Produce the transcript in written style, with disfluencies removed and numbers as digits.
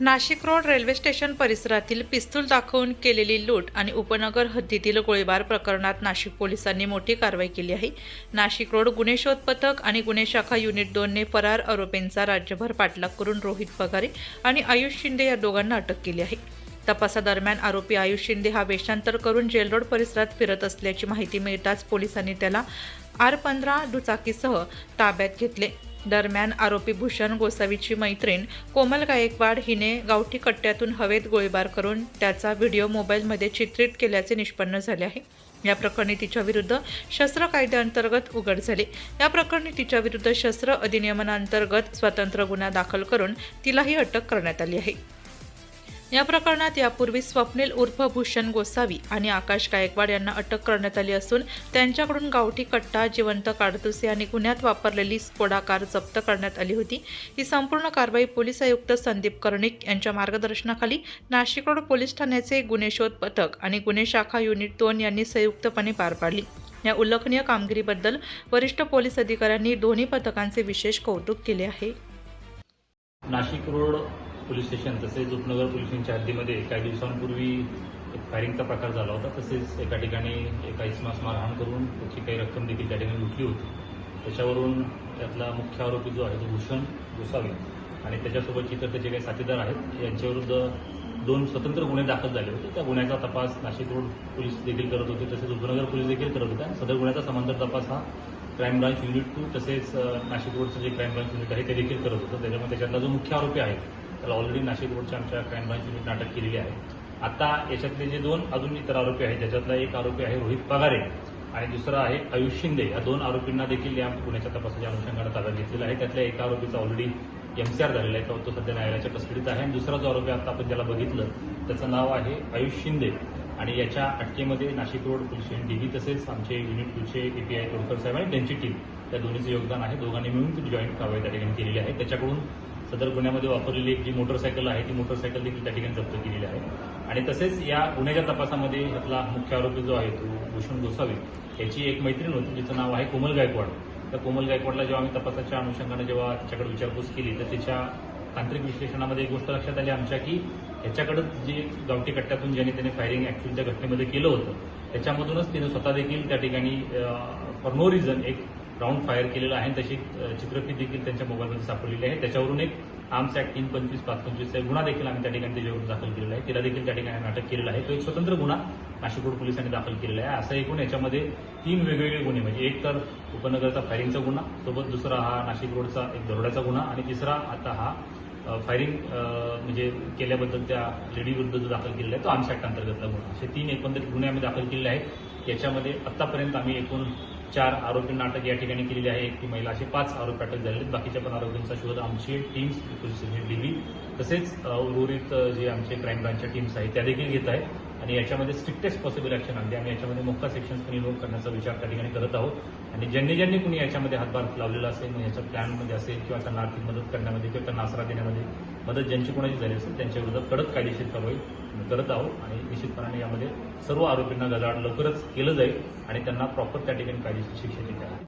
Nashik road railway station परिसरातील पिस्तूल दाखवून केलेली लूट आणि उपनगर हद्दीतील गोळीबार प्रकरणात नाशिक पोलिसांनी मोठी कारवाई केली आहे। नाशिक रोड गुन्हे शोध पथक आणि गुन्हे शाखा युनिट 2 ने फरार आरोपींचा राज्यभर पाठलाग करून रोहित पगारे आणि आयुष शिंदे या दोघांना अटक केली आहे। तपासादरम्यान आरोपी आयुष शिंदे हा वेषांतर करून जेल रोड परिसरात फिरत असल्याची माहिती मिळताच पोलिसांनी त्याला R15 दुचाकीसह ताब्यात घेतले। दरम्यान आरोपी भूषण गोसावीची मैत्रीण कोमल गायकवाड हिने गावठी कट्ट्यातून हवेत गोळीबार करून त्याचा व्हिडिओ मोबाईलमध्ये चित्रित केल्याचे निष्पन्न झाले आहे। या प्रकरणी तिच्या विरुद्ध शस्त्र कायद्याअंतर्गत उघड झाले। या प्रकरणी तिच्या विरुद्ध शस्त्र अधिनियमांतर्गत स्वतंत्र गुन्हा दाखल करून तिलाही अटक करण्यात आली आहे। या प्रकरणात यापूर्वी स्वप्नील उर्फ भूषण गोसावी आणि आकाश गायकवाड यांना अटक करण्यात आली असून त्यांच्याकडून गावठी कट्टा, जिवंत काडतुसे आणि गुन्ह्यात वापरलेली स्कोडा कार जप्त करण्यात आली होती। ही संपूर्ण कारवाई पोलीस आयुक्त संदीप कर्णिक यांच्या मार्गदर्शनाखाली नाशिक रोड पोलीस ठाण्याचे गुन्हे शोध पथक आणि गुन्हे शाखा युनिट 2 यांनी संयुक्तपणे पार पाडली। या उल्लेखनीय कामगिरीबद्दल वरिष्ठ पोलीस अधिकाऱ्यांनी दोन्ही पथकांचे विशेष कौतुक केले आहे। नाशिक रोड पोलीस स्टेशन तसेच उपनगर पोलिसांच्या हद्दीमध्ये काही दिवसांपूर्वी एक फायरिंगचा प्रकार झाला होता। तसेच एका ठिकाणी एका इसमास मारहाण करून त्याची काही रक्कम देखील त्या ठिकाणी लुटली होती। त्याच्यावरून यातला मुख्य आरोपी जो आहे तो भूषण गोसावी आणि त्याच्यासोबतचे इतर त्याचे काही साथीदार आहेत यांच्याविरुद्ध 2 स्वतंत्र गुन्हे दाखल झाले होते। त्या गुन्ह्याचा तपास नाशिक रोड पोलीस देखील करत होते, तसेच उपनगर पोलीस देखील करत होते। सदर गुन्ह्याचा समांतर तपास हा क्राईम ब्रांच युनिट 2 तसेच नाशिक रोडचं जे क्राईम ब्रांच युनिट आहे ते देखील करत होतं। त्याच्यामध्ये त्याच्यातला जो मुख्य आरोपी आहे त्याला ऑलरेडी नाशिक रोडच्या आमच्या क्राईम ब्रांच युनिटने अटक केलेली आहे। आता याच्यातले जे 2 अजून इतर आरोपी आहेत त्याच्यातला एक आरोपी आहे रोहित पगारे आणि दुसरा आहे आयुष शिंदे। या 2 आरोपींना देखील या गुन्ह्याच्या तपासाच्या अनुषंगाने ताब्यात घेतलेला आहे। त्यातल्या एका आरोपीचा ऑलरेडी MCR झालेला आहे, तो सध्या न्यायालयाच्या कस्टडीत आहे आणि दुसरा जो आरोपी आता आपण ज्याला बघितलं त्याचं नाव आहे आयुष शिंदे आणि याच्या अटकेमध्ये Nashik road police station DB तसेच आमचे युनिट 2चे API तोडकर साहेब आणि त्यांची टीम या दोन्हीचं योगदान आहे। दोघांनी मिळून ती जॉईंट कारवाई त्या ठिकाणी केलेली आहे। त्याच्याकडून सदर गुन्ह्यामध्ये वापरलेली एक जी मोटरसायकल आहे ती मोटरसायकल देखील त्या ठिकाणी जप्त केलेली आहे आणि तसेच या गुन्ह्याच्या तपासामध्ये यातला मुख्य आरोपी जो आहे तो भूषण गोसावी याची एक मैत्रीण होती जिचं नाव आहे कोमल गायकवाड। त्या कोमल गायकवाडला जेव्हा आम्ही तपासाच्या अनुषंगाने जेव्हा त्याच्याकडे विचारपूस केली तर त्याच्या तांत्रिक विश्लेषणामध्ये एक गोष्ट लक्षात आली आमच्या की ह्याच्याकडे जे गावठी कट्ट्यातून ज्याने त्याने फायरिंग ऍक्च्युअली त्या घटनेमध्ये केलं होतं त्याच्यामधूनच तिने स्वतः देखील त्या ठिकाणी फॉर नो रिझन एक राऊंड फायर केलेला आहे। तशी चित्रफित देखील त्यांच्या मोबाईलमध्ये सापडलेली आहे। त्याच्यावरून एक आर्म्स ऍक्ट 325 525 गुन्हा देखील आम्ही त्या ठिकाणी त्याच्यावरून दाखल केलेला आहे। तिला देखील त्या ठिकाणी अटक केलेला आहे। तो एक स्वतंत्र गुन्हा नाशिक रोड पोलिसांनी दाखल केलेला आहे। असं एकूण याच्यामध्ये 3 वेगवेगळे गुन्हे म्हणजे एक तर उपनगरचा फायरिंगचा गुन्हा, सोबत दुसरा हा नाशिक रोडचा एक दरोड्याचा गुन्हा आणि तिसरा आता हा फायरिंग म्हणजे केल्याबद्दल त्या लेडी विरुद्ध जो दाखल केलेला आहे तो आर्म्स ऍक्ट अंतर्गतला गुन्हा। असे 3 एकंदरीत गुन्हे आम्ही दाखल केलेले आहेत। याच्यामध्ये आतापर्यंत आम्ही एकूण 4 आरोपींना अटक या ठिकाणी केलेली आहे। एक ती महिला असे 5 आरोपी अटक झालेले आहेत। बाकीच्या पण आरोपींचा शोध आमची टीम्स पोलीस DB तसेच उर्वरित जे आमचे क्राईम ब्रांचच्या टीम्स आहेत त्या देखील घेत आहेत आणि याच्यामध्ये स्ट्रिक्टेस्ट पॉसिबल ॲक्शन आणली। आम्ही याच्यामध्ये मोक्का सेक्शन्स पण इन्व्होक करण्याचा विचार त्या ठिकाणी करत आहोत आणि ज्यांनी कुणी याच्यामध्ये हातभार लावलेला असेल मग याच्या प्लॅनमध्ये असेल किंवा त्यांना आर्थिक मदत करण्यामध्ये किंवा त्यांना आसरा देण्यामध्ये मदत ज्यांची कोणाची झाली असेल त्यांच्या विरोधात कडक कायदेशीर कारवाई करत आहोत आणि निश्चितपणाने यामध्ये सर्व आरोपींना गजाआड लवकरच केलं जाईल आणि त्यांना प्रॉपर त्या ठिकाणी कायदेशीर शिक्षा दिली जाईल।